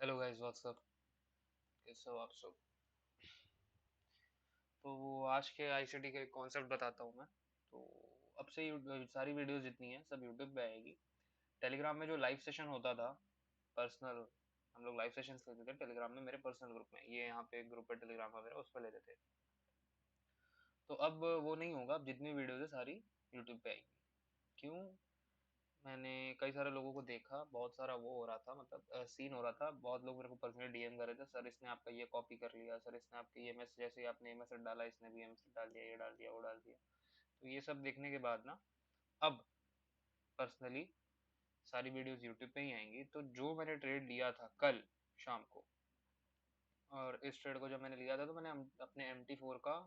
Hello guys, WhatsApp. कैसे हो आप सब? तो आज के आईसीटी के कॉन्सेप्ट बताता हूँ मैं। तो अब से सारी वीडियोस जितनी हैं सब यूट्यूब पे आएगी। टेलीग्राम में जो लाइव सेशन होता था, पर्सनल, हम लोग लाइव सेशंस लेते थे टेलीग्राम में, मेरे पर्सनल ग्रुप में, ये यहाँ पे एक ग्रुप है टेलीग्राम वगैरह, उस पर लेते थे। तो अब वो नहीं होगा, अब जितनी वीडियोस है सारी यूट्यूब पे आएगी। क्यों? मैंने कई सारे लोगों को देखा, बहुत सारा वो हो रहा था, मतलब सीन हो रहा था। बहुत लोग मेरे को पर्सनली डीएम कर रहे थे, सर इसने आपका ये कॉपी कर लिया, सर इसने आपके ये एमएस, जैसे ही आपने एमएस डाला इसने भी एमएस डाल दिया, ये डाल दिया, वो डाल दिया। तो ये सब देखने के बाद ना, अब पर्सनली सारी वीडियोस यूट्यूब पे ही आएंगी। तो जो मैंने ट्रेड लिया था कल शाम को, और इस ट्रेड को जब मैंने लिया था, तो मैंने अपने MT4 का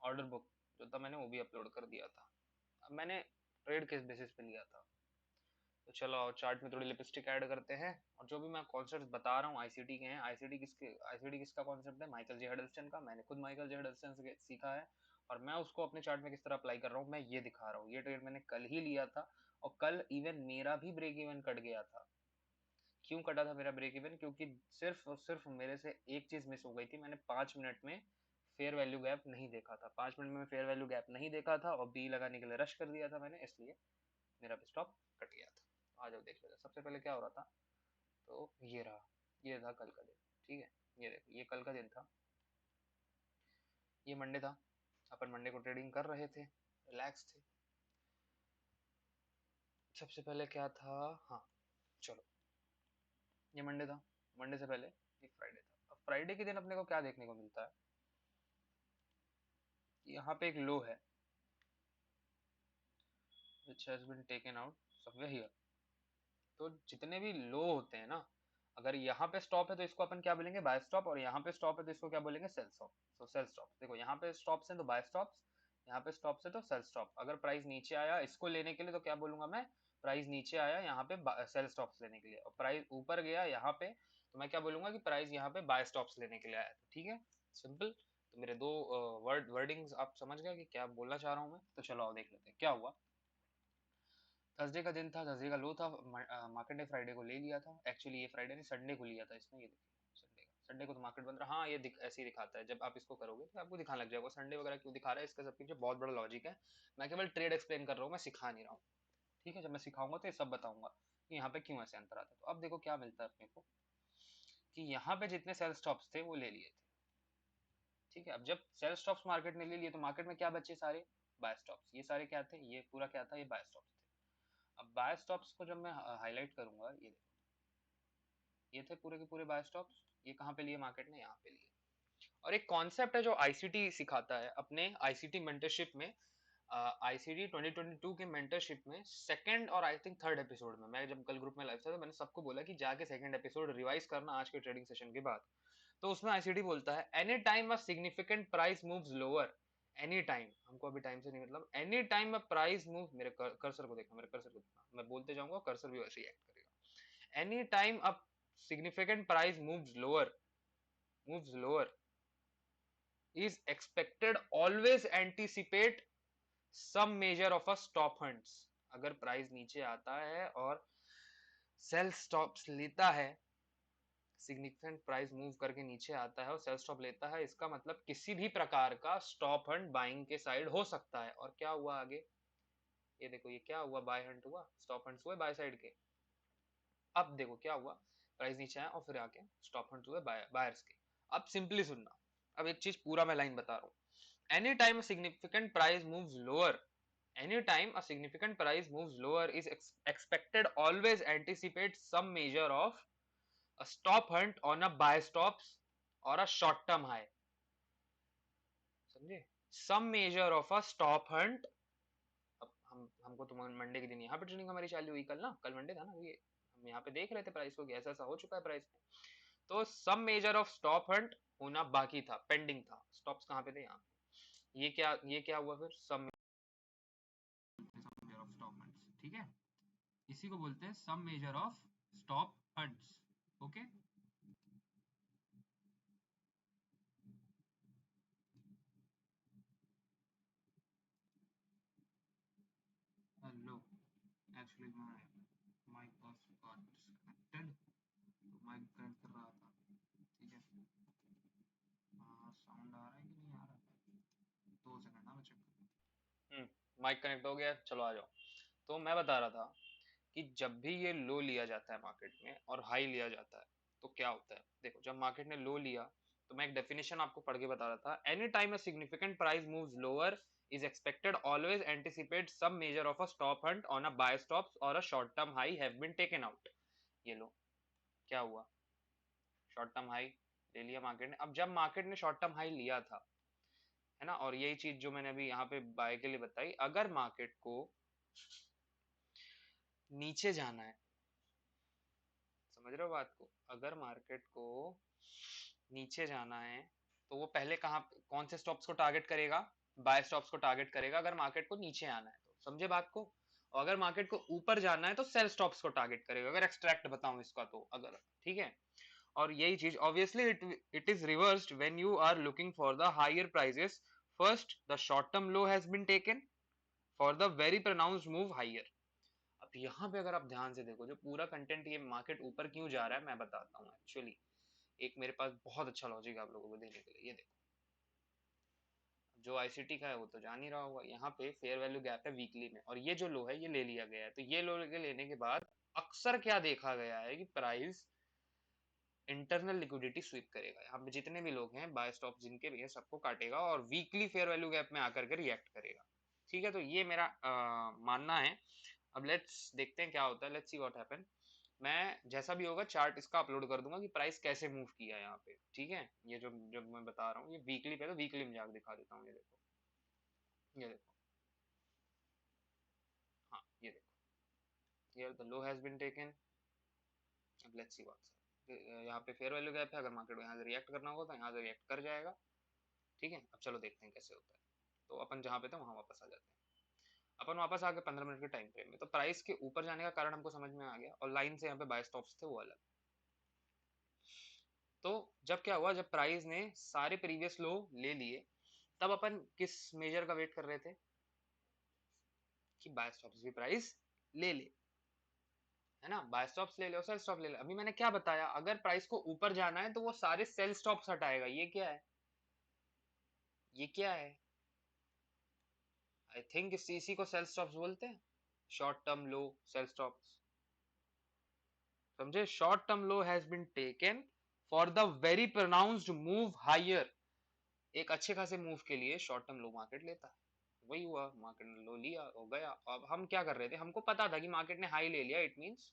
ऑर्डर बुक जो था मैंने वो भी अपलोड कर दिया था। अब मैंने ट्रेड किस बेसिस पे लिया था, तो चलो चार्ट में थोड़ी लिपस्टिक ऐड करते हैं। और जो भी मैं कॉन्सेप्ट बता रहा हूँ आईसीटी के हैं। आईसीटी किसका कॉन्सेप्ट है? माइकल जे हडल्स्टन का। मैंने खुद माइकल जे हडल्स्टन से सीखा है, और मैं उसको अपने चार्ट में किस तरह अप्लाई कर रहा हूँ मैं ये दिखा रहा हूँ। ये ट्रेड मैंने कल ही लिया था, और कल इवन मेरा भी ब्रेक इवन कट गया था। क्यों कटा था मेरा ब्रेक इवन? क्योंकि सिर्फ और सिर्फ मेरे से एक चीज मिस हो गई थी। मैंने 5 मिनट में फेयर वैल्यू गैप नहीं देखा था। 5 मिनट में फेयर वैल्यू गैप नहीं देखा था, और बी लगाने के लिए रश कर दिया था मैंने, इसलिए मेरा स्टॉप कट गया था। आ जाओ देख लेते हैं। सबसे पहले क्या हो रहा था, तो ये रहा, ये था कल का दिन। ठीक है, ये देखो, ये कल का दिन था, ये मंडे था। अपन मंडे को ट्रेडिंग कर रहे थे, रिलैक्स थे। सबसे पहले क्या था, हाँ चलो, ये मंडे था। मंडे से पहले ये फ्राइडे था। अब फ्राइडे के दिन अपने को क्या देखने को मिलता है कि यहाँ पे एक लो है, which has been taken out somewhere here। तो जितने भी लो होते हैं ना, अगर यहाँ पे स्टॉप है तो इसको अपन क्या बोलेंगे? Buy stop. और यहाँ पे स्टॉप है तो इसको क्या बोलेंगे? Sell stop. तो सेल स्टॉप, देखो यहाँ पे स्टॉप्स हैं तो बाय स्टॉप्स, यहाँ पे स्टॉप्स है तो सेल स्टॉप। अगर प्राइस नीचे आया इसको लेने के लिए तो क्या बोलूंगा मैं? प्राइस नीचे आया यहाँ पे सेल स्टॉप्स लेने के लिए, और प्राइस ऊपर गया यहाँ पे तो मैं क्या बोलूंगा कि प्राइस यहाँ पे बाय स्टॉप्स लेने के लिए आया था। ठीक है, सिंपल। तो मेरे दो वर्डिंग्स आप समझ गए कि क्या बोलना चाह रहा हूँ मैं। तो चलो आओ देख लेते हैं क्या हुआ। थर्सडे का दिन था, थर्सडे का लो था। मार्केट ने फ्राइडे को ले लिया था। एक्चुअली ये फ्राइडे ने संडे को लिया था इसने, ये देखिए संडे का। संडे को तो मार्केट बंद रहा। हाँ, ये ऐसे ही दिखाता है। जब आप इसको करोगे तो आपको दिखाने लग जाएगा संडे वगैरह क्यों दिखा रहा है। इसका सब पीछे बहुत बड़ा लॉजिक है। मैं केवल ट्रेड एक्सप्लेन कर रहा हूँ, मैं सिखा नहीं रहा हूँ। ठीक है, जब मैं सिखाऊंगा तो ये सब बताऊंगा कि यहाँ पे क्यों ऐसे अंतर आता है। तो अब देखो क्या मिलता है अपने को, कि यहाँ पे जितने सेल स्टॉप्स थे वो ले लिए थे। ठीक है, अब जब सेल स्टॉप्स मार्केट ने ले लिए तो मार्केट में क्या बचे? सारे बाय स्टॉप्स। ये सारे क्या थे? ये पूरा क्या था? ये बाय स्टॉप्स थे। अब बाय स्टॉप्स को जब मैं हाईलाइट करूंगा, ये देखो, ये थे पूरे के पूरे बाय स्टॉप्स। ये कहाँ पे लिए मार्केट ने? यहाँ पे लिए। और एक कॉन्सेप्ट है जो आईसीटी सिखाता है अपने आईसीटी मेंटरशिप में। आईसीटी 2022 के मेंटरशिप में सेकंड और आई थिंक थर्ड एपिसोड में, मैं जब कल ग्रुप में लाइव था तो मैंने सबको बोला कि जाके सेकंड एपिसोड रिवाइज करना आज के ट्रेडिंग सेशन के बाद। तो उसमें आईसीटी बोलता है any time a significant price moves lower. Any time, हमको अभी टाइम से नहीं मतलब, any time a price move, मेरे कर्सर को देखना, मेरे कर्सर को देखना, मैं बोलते जाऊंगा कर्सर भी वैसे ही एक्ट करेगा। Any time a significant price moves lower is expected always anticipate some measure of a stop hunts। अगर प्राइस नीचे आता है और सेल स्टॉप्स लेता है, सिग्निफिकेंट प्राइस मूव करके नीचे आता है और सेल स्टॉप लेता है, इसका मतलब किसी भी प्रकार का स्टॉप हंट बाइंग के साइड हो सकता है। और क्या हुआ आगे? ये देखो, ये क्या हुआ? बाय हंट हुआ, स्टॉप हंट्स हुए बाय साइड के। अब देखो क्या हुआ, प्राइस नीचे आया और फिर आके स्टॉप हंट हुए बायर्स के। अब सिंपली सुनना, अब एक चीज पूरा मैं लाइन बता रहा हूँ। Any time significant price moves lower, anytime a significant price moves lower is expected always anticipate some measure of a stop hunt on a buy stops or a short term high। समझे? some measure of a stop hunt। अब हमको तो Monday के दिन यहाँ पे training हमारी चालू हुई कल ना, कल मंडे था ना, ये हम यहाँ पे देख रहे थे प्राइस को ऐसा ऐसा हो चुका है प्राइस में। तो some measure of stop hunt होना बाकी था, पेंडिंग था। स्टॉप्स कहाँ पे थे? यहाँ पे। ये क्या हुआ फिर? Some measure of stop hunts. ठीक है, इसी को बोलते हैं some measure of stop hunts. Okay, hello, actually my mic was got disconnected, तो माइक कनेक्ट कर माइक कनेक्ट हो गया, चलो आ जाओ। तो मैं बता रहा था कि जब भी ये लो लिया जाता है मार्केट में और हाई लिया जाता है तो क्या होता है। देखो जब मार्केट ने लो लिया तो मैं एक डेफिनेशन आपको पढ़ के बता रहा था, any time a significant price moves lower is expected always anticipate some measure of a stop hunt on a buy stops or a short term high have been taken out। ये लो क्या हुआ, short term high ले लिया market ने। अब जब market ने short term high लिया था, है ना, और यही चीज जो मैंने अभी यहाँ पे बाय के लिए बताई, अगर मार्केट को नीचे जाना है, समझ रहे हो बात को, अगर मार्केट को नीचे जाना है तो वो पहले कहाँ, कौन से स्टॉप्स को टारगेट करेगा, बाय स्टॉप्स को टारगेट करेगा अगर मार्केट को नीचे आना है तो, समझे बात को। और अगर मार्केट को ऊपर जाना है तो सेल स्टॉप्स को टारगेट करेगा, अगर एक्सट्रैक्ट बताऊं इसका तो, अगर ठीक है। और यही चीज obviously it is reversed when you are looking for the higher prices, first the short term low has been taken for the very pronounced move higher. अब यहाँ पे अगर आप ध्यान से देखो, जो पूरा कंटेंट, ये मार्केट ऊपर क्यों जा रहा है मैं बताता हूँ एक्चुअली। एक मेरे पास बहुत अच्छा लॉजिक आप लोगों को देने के लिए, ये देखो। जो आईसीटी का है वो तो जान ही रहा होगा, यहाँ पे फेयर वैल्यू गैप है वीकली में और ये जो लो है ये ले लिया गया है। तो ये लो लेने के बाद अक्सर क्या देखा गया है कि प्राइस इंटरनल लिक्विडिटी स्वीप करेगा, यहाँ पे जितने भी लोग हैं बाय स्टॉप जिनके भी है सबको काटेगा और वीकली फेयर वैल्यू गैप में आकर के रिएक्ट करेगा। ठीक है, तो ये मेरा मानना है। अब लेट्स देखते हैं क्या होता है, लेट्स सी व्हाट हैपन। मैं जैसा भी होगा चार्ट इसका अपलोड कर दूंगा कि प्राइस कैसे मूव किया है यहाँ पे, ठीक है। ये जो जो मैं बता रहा हूँ ये वीकली पे, तो वीकली में जाकर दिखा देता हूँ, ये देखो, ये देखो, हाँ ये देखो, here the low has been taken. अब लेट्स सी व्हाट्स, यहाँ पे फेयर वैल्यू गैप है, अगर मार्केट को यहाँ से रिएक्ट करना होगा तो यहाँ से रिएक्ट कर जाएगा। ठीक है, अब चलो देखते हैं कैसे होता है। तो अपन जहाँ पे थे वहां वापस आ जाते हैं। अपन वापस आ गए 15 मिनट के टाइम फ्रेम में, तो प्राइस के ऊपर जाने का कारण हमको समझ में आ गया और लाइन से यहाँ पे बाय स्टॉप्स थे वो अलग। तो जब क्या हुआ, जब प्राइस ने सारे प्रीवियस लो ले लिए, तब अपन किस मेजर का वेट कर रहे थे कि बाय स्टॉप्स भी प्राइस ले ले, है ना, बाय स्टॉप्स ले ले और सेल स्टॉप ले ले। अभी मैंने क्या बताया, अगर प्राइस को ऊपर जाना है तो वो सारे सेल स्टॉप्स हटाएगा। ये क्या है, ये क्या है, आई थिंक इसी को सेल स्टॉप्स बोलते हैं, short term low sell stops, समझे। Short term low has been taken for the very pronounced move higher. एक अच्छे खासे मूव के लिए शॉर्ट टर्म लो मार्केट लेता है, वही हुआ, मार्केट ने लो लिया हो गया। अब हम क्या कर रहे थे, हमको पता था कि मार्केट ने हाई ले लिया, इट मींस,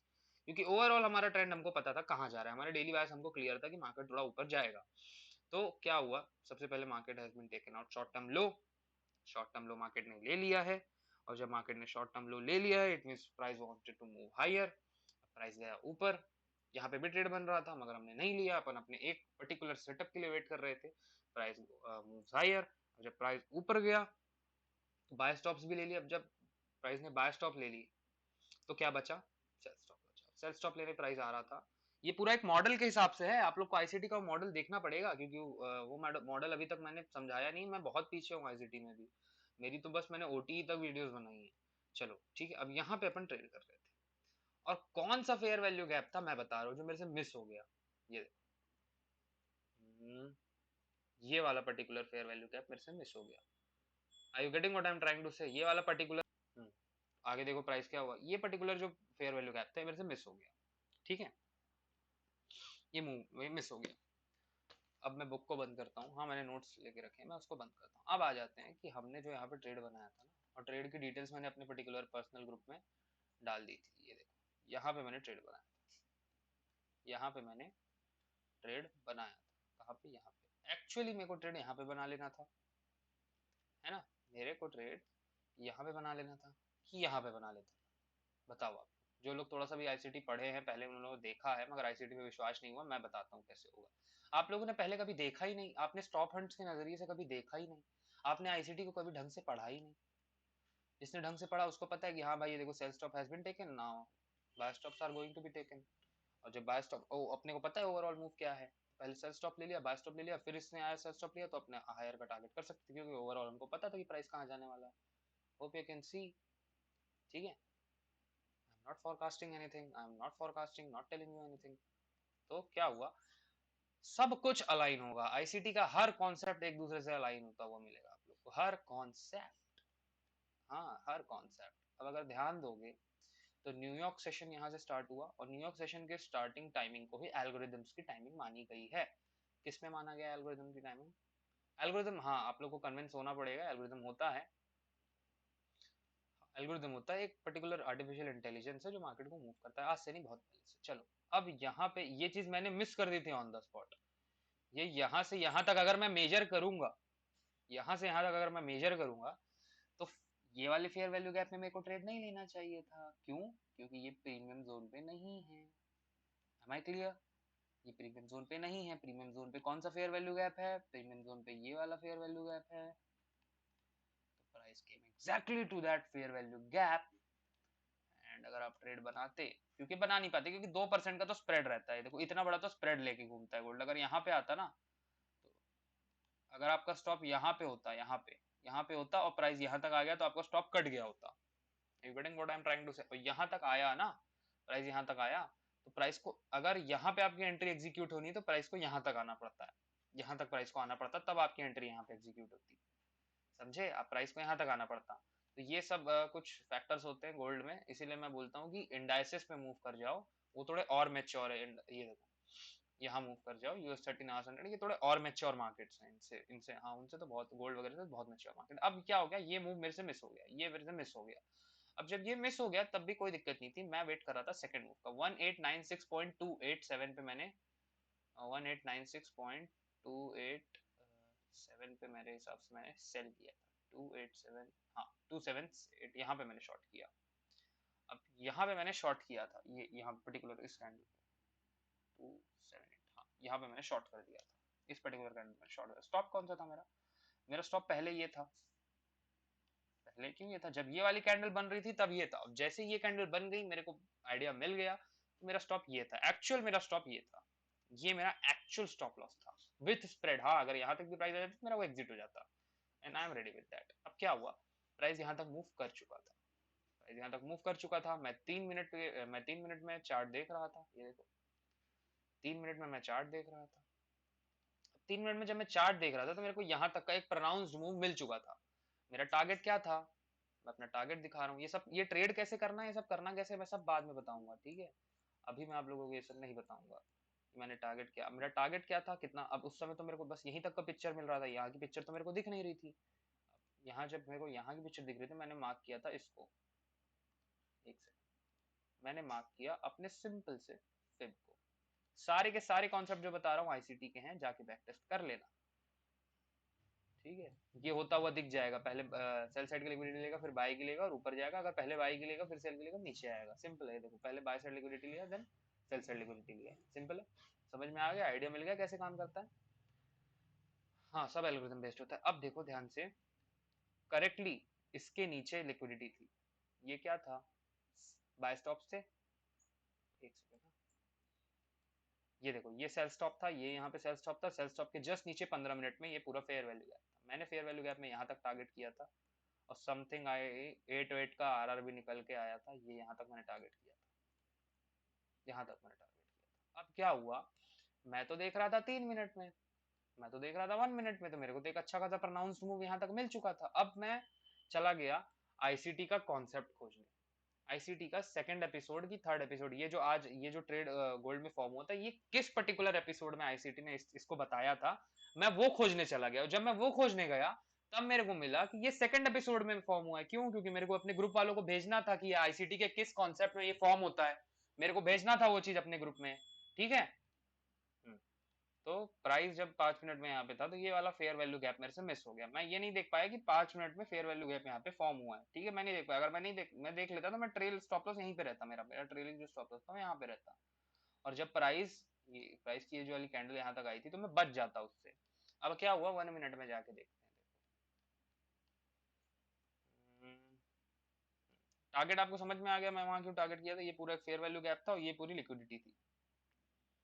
क्योंकि ओवरऑल हमारा ट्रेंड हमको पता था कहाँ जा रहा है, हमारे डेली वाइज हमको क्लियर था कि मार्केट थोड़ा ऊपर जाएगा। तो क्या हुआ, सबसे पहले market has been taken out short term low, short term low market ने ले लिया है। और जब मार्केट ने शॉर्ट टर्म लो ले लिया है it means price wanted to move higher, price गया ऊपर। यहाँ पे भी ट्रेड बन रहा था मगर हमने नहीं लिया, अपन अपने एक पर्टिकुलर सेटअप के लिए वेट कर रहे थे, प्राइस मूव्स हायर। जब प्राइस ऊपर गया तो बाय स्टॉप्स भी ले लिया। अब जब प्राइस ने बाय स्टॉप ले ली तो क्या बचा, सेल स्टॉप बचा। सेल स्टॉप लेने प्राइस आ रहा था। ये पूरा एक मॉडल के हिसाब से है, आप लोग को आईसीटी का मॉडल देखना पड़ेगा क्योंकि वो मॉडल अभी तक मैंने समझाया नहीं, मैं बहुत पीछे हूँ आईसीटी में भी, मेरी तो बस मैंने ओटी तक वीडियोस बनाई है। चलो ठीक है, अब यहाँ पे अपन ट्रेड कर रहे थे और कौन सा फेयर वैल्यू गैप था मैं बता रहा हूँ जो मेरे से मिस हो गया। ये हम्म, ये वाला पर्टिकुलर फेयर वैल्यू गैप मेरे से मिस हो गया। Are you getting what I am trying to say, ये वाला पर्टिकुलर, आगे देखो प्राइस क्या हुआ, ये पर्टिकुलर जो फेयर वैल्यू गैप था मेरे से मिस हो गया। ठीक है, ये मूव मिस हो गया। अब मैं बुक को बंद करता हूँ, हाँ मैंने नोट्स लेके रखे हैं, मैं उसको बंद करता हूँ। अब आ जाते हैं कि हमने जो यहाँ पे ट्रेड बनाया था ना, और ट्रेड की डिटेल्स मैंने अपने पर्टिकुलर पर्सनल ग्रुप में डाल दी थी। ये देखो यहाँ पे मैंने ट्रेड बनाया था, यहाँ पे मैंने ट्रेड बनाया था, कहाँ पे, यहाँ पे। एक्चुअली मेरे को ट्रेड यहाँ पे बना लेना था, है ना, मेरे को ट्रेड यहाँ पे बना लेना था कि यहाँ पे बना लेता। बताओ आप, जो लोग थोड़ा सा भी आईसीटी पढ़े हैं पहले, उन लोगों ने देखा है मगर आईसीटी में विश्वास नहीं हुआ, मैं बताता हूँ कैसे होगा। आप लोगों ने पहले कभी देखा ही नहीं, आपने स्टॉप हंट्स के नजरिए से कभी देखा ही नहीं, आपने आईसीटी को कभी ढंग से पढ़ा ही नहीं। जिसने ढंग से पढ़ा उसको पता है कि हाँ भाई ये देखो sell stop has been taken now, buy stops are going to be taken. और जब बाय स्टॉप, ओ अपने को पता है ओवरऑल मूव क्या है, पहले सेल स्टॉप ले लिया, बाय स्टॉप ले लिया, फिर इसने आया सेल स्टॉप लिया, तो अपने हायर का टारगेट कर सकते थे क्योंकि ओवरऑल हमको पता था कि प्राइस कहाँ जाने वाला है। Hope you can see. ठीक है, I am not forecasting anything, I am not forecasting, not telling you anything. तो क्या हुआ, सब कुछ अलाइन होगा, आईसीटी का हर कॉन्सेप्ट एक दूसरे से अलाइन होता हुआ मिलेगा आप लोग को, हर कॉन्सेप्ट। हाँ, हर कॉन्सेप्ट। अब अगर ध्यान दोगे तो न्यूयॉर्क सेशन यहाँ से स्टार्ट हुआ और न्यूयॉर्क सेशन के स्टार्टिंग टाइमिंग को ही एल्गोरिदम्स की टाइमिंग मानी गई है। किसमें माना गया एल्गोरिदम की टाइमिंग? एल्गोरिदम, हाँ, आप लोग को कन्विंस होना पड़ेगा। एल्गोरिदम होता है, एल्गोरिदम होता है एक पर्टिकुलर आर्टिफिशियल इंटेलिजेंस है जो मार्केट को मूव करता है, आज से नहीं बहुत पहले से। चलो, अब यहाँ पे ये चीज मैंने मिस कर दी थी ऑन द स्पॉट। ये यहाँ से यहाँ तक अगर मैं मेजर करूंगा, यहाँ से यहाँ तक अगर मैं मेजर करूंगा, तो ये वाले फेयर वैल्यू गैप में मेरे को ट्रेड नहीं लेना चाहिए था। क्यों? क्योंकि ये प्रीमियम जोन पे नहीं है। Am I clear? ये प्रीमियम जोन पे नहीं है। प्रीमियम जोन पे कौन सा फेयर वैल्यू गैप है? प्रीमियम जोन पे ये वाला फेयर वैल्यू गैप है। तो price came exactly to that fair value gap. And अगर आप ट्रेड बनाते, क्योंकि बना नहीं पाते क्योंकि 2% का तो स्प्रेड रहता है, देखो इतना बड़ा तो स्प्रेड लेके घूमता है गोल्ड। अगर यहाँ पे आता ना, तो अगर आपका स्टॉप यहाँ पे होता, यहाँ पे होता और प्राइस यहाँ तक आ गया तो आपका स्टॉप कट गया होता। You getting what I am trying to say? और यहाँ तक आया ना, प्राइस यहाँ तक आया, तो प्राइस को अगर यहाँ पे आपकी एंट्री एग्जीक्यूट होनी है तो प्राइस को यहाँ तक आना पड़ता है। यहाँ तक प्राइस को आना पड़ता, तब आपकी एंट्री यहाँ पे एग्जीक्यूट होती। समझे? आप प्राइस को यहाँ तक आना पड़ता। तो ये सब कुछ फैक्टर्स होते हैं गोल्ड में, इसीलिए मैं बोलता हूँ कि इंडाइसेस पे मूव कर जाओ, वो थोड़े और मेच्योर है। ये देखो, यहाँ मूव कर जाओ US 13 Hours 100, ये थोड़े और मेच्योर मार्केट्स हैं। इनसे इनसे हाँ, उनसे तो बहुत, गोल्ड वगैरह से बहुत मेच्योर मार्केट। अब क्या हो गया, ये मूव मेरे से मिस हो गया, ये मेरे से मिस हो गया। अब जब ये मिस हो गया तब भी कोई दिक्कत नहीं थी, मैं वेट कर रहा था सेकंड मूव का। 1896.287 पे मैंने 1896.287 पे मेरे हिसाब से मैंने सेल किया था। 287, हाँ 278, यहाँ पे मैंने शॉर्ट किया। अब यहाँ पे मैंने शॉर्ट किया था, ये यहाँ पर्टिकुलर इस कैंडल पे 278, हाँ यहाँ पे मैंने शॉर्ट कर दिया था। इस पर्टिकुलर कैंडल में शॉर्ट। स्टॉप कौन सा था मेरा? मेरा स्टॉप पहले ये था। पहले क्यों ये था? जब ये वाली कैंडल बन रही थी तब ये था। अब जैसे ये कैंडल बन गई, मेरे को आइडिया मिल गया, तो मेरा स्टॉप ये था। एक्चुअल मेरा स्टॉप ये था, ये मेरा एक्चुअल स्टॉप लॉस था विथ स्प्रेड। हाँ, अगर यहाँ तक भी प्राइस आ जाती तो मेरा वो एग्जिट हो जाता, and I am ready with that. अब क्या हुआ, प्राइस यहाँ तक मूव कर चुका था, प्राइस यहाँ तक मूव कर चुका था। मैं 3 मिनट में चार्ट देख रहा था, ये देखो 3 मिनट में मैं चार्ट देख रहा था। 3 मिनट में जब मैं चार्ट देख रहा था तो मेरे को यहाँ तक का एक प्रोनाउंस्ड मूव मिल चुका था। मेरा टारगेट क्या था? मैं अपना टारगेट दिखा रहा हूँ। ये सब, ये ट्रेड कैसे करना है, ये सब करना कैसे, मैं सब बाद में बताऊंगा, ठीक है? अभी मैं आप लोगों को ये सब नहीं बताऊंगा कि मैंने टारगेट क्या, मेरा टारगेट क्या था, कितना। अब उस समय तो मेरे को बस यहीं तक का पिक्चर मिल रहा था, यहाँ की पिक्चर तो मेरे को दिख नहीं रही थी। यहाँ जब मेरे को यहाँ की पिक्चर दिख रही थी, मैंने मार्क किया था इसको, एक सेकंड, मैंने मार्क किया अपने सिंपल से फिब को। सारे के सारे कॉन्सेप्ट जो बता रहा हूँ आईसीटी के हैं, जाके बैक टेस्ट कर लेना, ठीक है? ये होता हुआ दिख जाएगा, पहले सेल साइड की लिक्विडिटी लेगा, फिर बाई की लेगा और ऊपर जाएगा। अगर पहले बाई की लेगा फिर सेल की लेगा, नीचे आएगा। सिंपल है, देखो पहले बाय साइड लिक्विडिटी लिया, देन सेल साइड लिक्विडिटी लिया। सिंपल है, समझ में आ गया? आइडिया मिल गया कैसे काम करता है? हाँ, सब एल्गोरिथम बेस्ड होता है। अब देखो ध्यान से, करेक्टली इसके नीचे लिक्विडिटी थी, ये क्या था? बाय स्टॉप से, एक सेकंड, ये देखो ये सेल स्टॉप था, ये यहाँ पे सेल स्टॉप था। सेल स्टॉप के जस्ट नीचे 15 मिनट में ये पूरा फेयर वैल्यू गैप था। मैंने फेयर वैल्यू गैप में यहाँ तक टारगेट किया था, और समथिंग आई 8 का आरआर भी निकल के आया था, ये यहाँ तक मैंने टारगेट किया था, यहाँ तक मैंने टारगेट किया था। अब क्या हुआ, मैं तो देख रहा था 3 मिनट में, मैं तो देख रहा था 1 मिनट में, तो मेरे को तो एक अच्छा खासा प्रोनाउंस्ड मूव यहाँ तक मिल चुका था। अब मैं चला गया आईसीटी का कॉन्सेप्ट खोजने, आईसीटी का सेकंड एपिसोड की थर्ड एपिसोड, ये जो आज ये जो ट्रेड गोल्ड में फॉर्म होता है, ये किस पर्टिकुलर एपिसोड में आईसीटी ने इसको बताया था, मैं वो खोजने चला गया। और जब मैं वो खोजने गया तब मेरे को मिला कि ये सेकंड एपिसोड में फॉर्म हुआ है। क्यों? क्योंकि मेरे को अपने ग्रुप वालों को भेजना था कि आईसीटी के किस कॉन्सेप्ट में ये फॉर्म होता है, मेरे को भेजना था वो चीज अपने ग्रुप में, ठीक है? हम्म। तो प्राइस जब 5 मिनट में यहाँ पे था, तो ये वाला फेयर वैल्यू गैप मेरे से मिस हो गया। मैं ये नहीं देख पाया कि 5 मिनट में फेयर वैल्यू गैप यहाँ पे फॉर्म हुआ है, ठीक है? मैं नहीं देख पाया। अगर मैं देख लेता तो मैं ट्रेल स्टॉप लॉस यहीं पे रहता, मेरा मेरा ट्रेलिंग जो स्टॉप लॉस था यहाँ पे रहता। और जब प्राइस की ये जो वाली कैंडल यहाँ तक आई थी तो मैं बच जाता उससे। अब क्या हुआ, 1 मिनट में जाके देखते हैं, देखो टारगेट आपको समझ में आ गया मैं वहां क्यों टारगेट किया था? ये पूरा फेयर वैल्यू गैप था और ये पूरी लिक्विडिटी थी,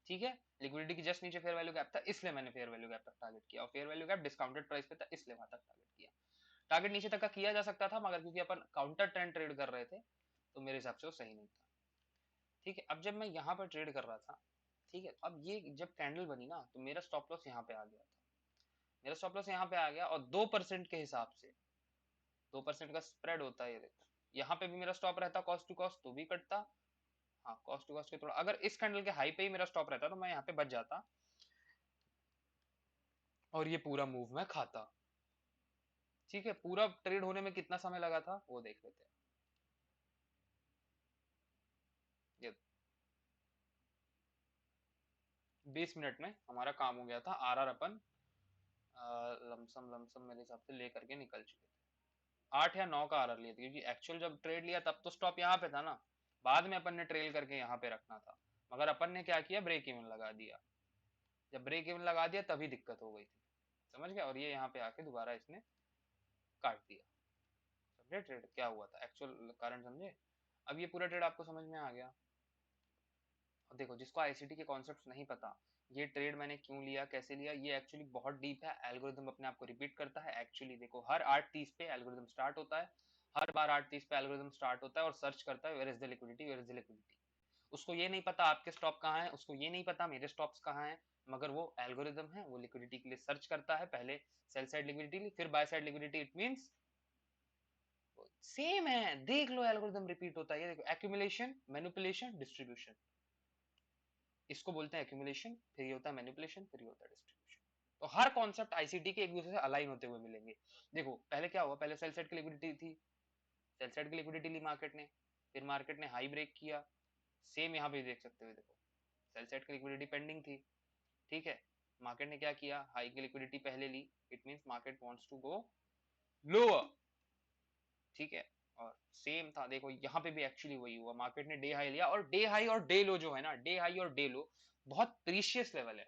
ठीक है? लिक्विडिटी की जस्ट नीचे फेयर वैल्यू गैप था, इसलिए मैंने फेयर वैल्यू गैप तक टारगेट किया। और fair value gap discounted price पे था, इसलिए वहां तक टारगेट किया। टारगेट नीचे तक का किया जा सकता था, मगर क्योंकि अपन काउंटर ट्रेंड ट्रेड कर रहे थे तो मेरे हिसाब से वो सही नहीं था, ठीक है? अब जब मैं यहाँ पर ट्रेड कर रहा था, ठीक है, अब ये जब कैंडल बनी ना तो मेरा स्टॉप लॉस यहाँ पे आ गया था, मेरा स्टॉप लॉस यहाँ पे आ गया। और 2% के हिसाब से 2% का स्प्रेड होता है, ये देखो यहाँ पे भी मेरा स्टॉप रहता कॉस्ट टू कॉस्ट तो भी कटता। हाँ कॉस्ट टू कॉस्ट के थोड़ा, अगर इस कैंडल के हाई पे ही मेरा स्टॉप रहता तो मैं यहाँ पे बच जाता और ये पूरा मूव मैं खाता। ठीक है, पूरा ट्रेड होने में कितना समय लगा था वो देख लेते हैं। ये 20 मिनट में हमारा काम हो गया था। आर अपन लमसम लमसम मेरे हिसाब से लेकर के निकल चुके थे। 8 या 9 का आर लिए थे, क्योंकि एक्चुअल जब ट्रेड लिया तब तो स्टॉप यहाँ पे था ना, बाद में अपन ने ट्रेल करके यहाँ पे रखना था। मगर अपन ने क्या किया, ब्रेक इवन लगा दिया। जब ब्रेक इवन लगा दिया तभी दिक्कत हो गई थी, समझ गया। और ये यहाँ पे आके दोबारा इसने काट दिया। समझे ट्रेड क्या हुआ था, एक्चुअल कारण समझे। अब ये पूरा ट्रेड आपको समझ में आ गया। और देखो जिसको आईसीटी के कॉन्सेप्ट्स नहीं पता, ये ट्रेड मैंने क्यों लिया कैसे लिया, ये एक्चुअली बहुत डीप है। एल्गोरिदम अपने आप को रिपीट करता है। एक्चुअली देखो हर 8:30 पे एल्गोरिदम स्टार्ट होता है, हर बार 8:30 पे एल्गोरिदम स्टार्ट होता है और सर्च करता है where is the liquidity, where is the liquidity. उसको ये नहीं पता आपके स्टॉप कहाँ है, उसको ये नहीं पता मेरे स्टॉप्स कहाँ हैं, मगर वो एल्गोरिदम है, वो लिक्विडिटी के लिए सर्च करता है। पहले सेल साइड लिक्विडिटी फिर by side liquidity, it means same है। देख लो एल्गोरिदम रिपीट होता है। ये देखो एक्यूमुलेशन, मैनिपुलेशन, डिस्ट्रीब्यूशन, इसको बोलते हैं एक्यूमुलेशन, फिर ये होता है मैनिपुलेशन, फिर ये होता है डिस्ट्रीब्यूशन। तो हर कॉन्सेप्ट आईसीटी के एक दूसरे से अलाइन होते हुए मिलेंगे। देखो पहले क्या हुआ, पहले सेल साइड की लिक्विडिटी थी, सेल साइड की लिक्विडिटी ली मार्केट ने, फिर मार्केट ने हाई ब्रेक किया। सेम यहाँ पे देख सकते हो, देखो सेल साइड की लिक्विडिटी पेंडिंग थी, ठीक है। मार्केट ने क्या किया, हाई की लिक्विडिटी पहले ली, it means market wants to go lower, ठीक है। और सेम था, देखो यहाँ पे भी एक्चुअली वही हुआ, मार्केट ने डे हाई लिया। और डे हाई और डे लो जो है ना, डे हाई और डे लो बहुत प्रीशियस लेवल है,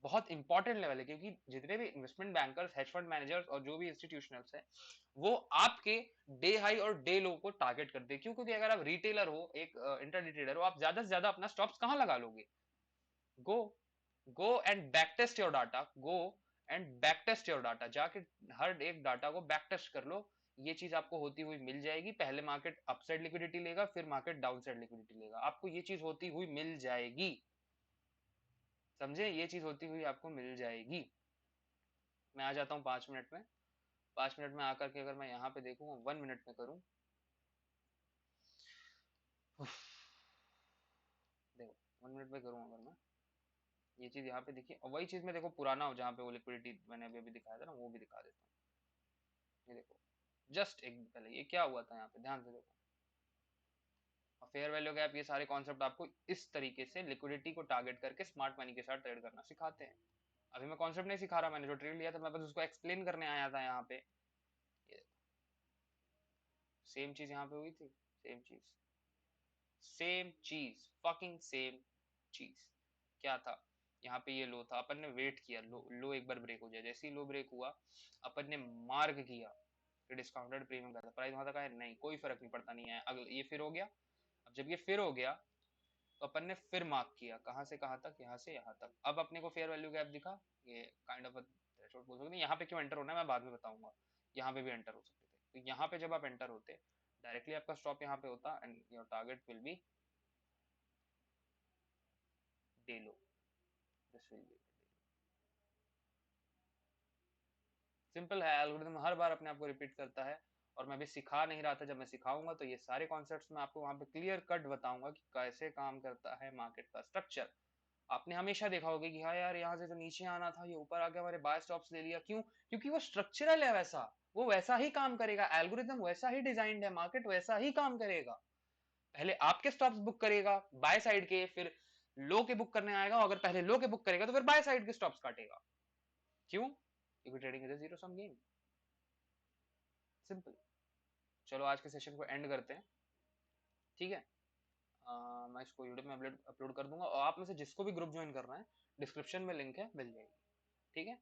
बहुत इंपॉर्टेंट लेवल है। क्योंकि जितने भी investment bankers, hedge fund managers और जो भी इंस्टीट्यूशनल्स हैं, वो आपके डे हाई और डे लो को टारगेट करते हैं। क्यों, क्योंकि अगर आप रिटेलर हो, एक इंटरडे ट्रेडर हो, आप ज्यादा से ज्यादा अपना स्टॉप्स कहाँ लगा लोगे। Go go and back test your data, go and back test your data, जाके हर एक डाटा को बैक टेस्ट कर लो। ये चीज आपको होती हुई मिल जाएगी। पहले मार्केट अपसाइड लिक्विडिटी लेगा, फिर मार्केट डाउन साइड लिक्विडिटी लेगा, आपको ये चीज होती हुई मिल जाएगी। समझे, ये चीज होती हुई आपको मिल जाएगी। मैं आ जाता हूँ 5 मिनट में। 5 मिनट में आकर के अगर मैं यहाँ पे देखूँ, 1 मिनट में करूँ, देखो 1 मिनट में करूँ अगर मैं, ये चीज यहाँ पे देखिए, और वही चीज में देखो पुराना हो जहाँ पे वो लिक्विडिटी मैंने अभी अभी दिखाया था ना, वो भी दिखा देता हूँ। ये देखो जस्ट एक दिन पहले ये क्या हुआ था, यहाँ पे ध्यान से देखो। और फेयर वैल्यू गैप, ये सारे कॉन्सेप्ट आपको इस तरीके से लिक्विडिटी को टारगेट करके स्मार्ट मनी के साथ ट्रेड करना सिखाते हैं। अभी मैं कॉन्सेप्ट नहीं सिखा रहा, मैंने जो ट्रेड लिया था मैं बस उसको एक्सप्लेन करने आया था यहाँ पे। ये सेम चीज यहाँ पे हुई थी, सेम चीज, सेम चीज, फकिंग सेम चीज। क्या था, यहाँ पे ये लो था, अपन ने वेट किया लो एक बार ब्रेक हो जाए। जैसे ही लो ब्रेक हुआ, अपन ने मार्क किया कि डिस्काउंटेड प्रीमियम का था, प्राइस वहां तक आया नहीं, कोई फर्क नहीं पड़ता, नहीं आया। अगले ये फिर हो गया। अब जब ये फिर हो गया तो अपन ने फिर मार्क किया, कहाँ से कहाँ तक, यहाँ से यहाँ तक। अब अपने को फेयर वैल्यू गैप दिखा, ये काइंड ऑफ थ्रेशोल्ड बोल सकते हैं। यहाँ पे क्यों एंटर होना है मैं बाद में बताऊंगा, यहाँ पे भी एंटर हो सकते थे। तो यहाँ पे जब आप एंटर होते, डायरेक्टली आपका स्टॉप यहाँ पे होता and your target will be day low, this will be. Simple है, एल्गोरिथम हर बार अपने आप को रिपीट करता है। और मैं अभी सिखा नहीं रहा था, जब मैं सिखाऊंगा तो ये सारे कॉन्सेप्ट्स मैं आपको वहां पे क्लियर कट बताऊंगा कि कैसे काम करता है मार्केट का स्ट्रक्चर। आपने हमेशा देखा होगा कि हाँ यार यहाँ से तो नीचे आना था, ये ऊपर आके हमारे बाय स्टॉप्स ले लिया, क्यों, क्योंकि वो स्ट्रक्चरल है वैसा, वो वैसा ही काम करेगा, एल्गोरिथम वैसा ही डिजाइंड है, मार्केट वैसा ही काम करेगा। पहले आपके स्टॉप्स बुक करेगा बाय साइड के, फिर लो के बुक करने आएगा, अगर पहले लो के बुक करेगा तो फिर बाय साइड के स्टॉप्स काटेगा। क्यों, क्योंकि trading is a zero sum game, simple. चलो आज के सेशन को एंड करते हैं, ठीक है। मैं इसको यूट्यूब में अपलोड कर दूंगा, और आप में से जिसको भी ग्रुप ज्वाइन करना है, डिस्क्रिप्शन में लिंक है, मिल जाएगी, ठीक है।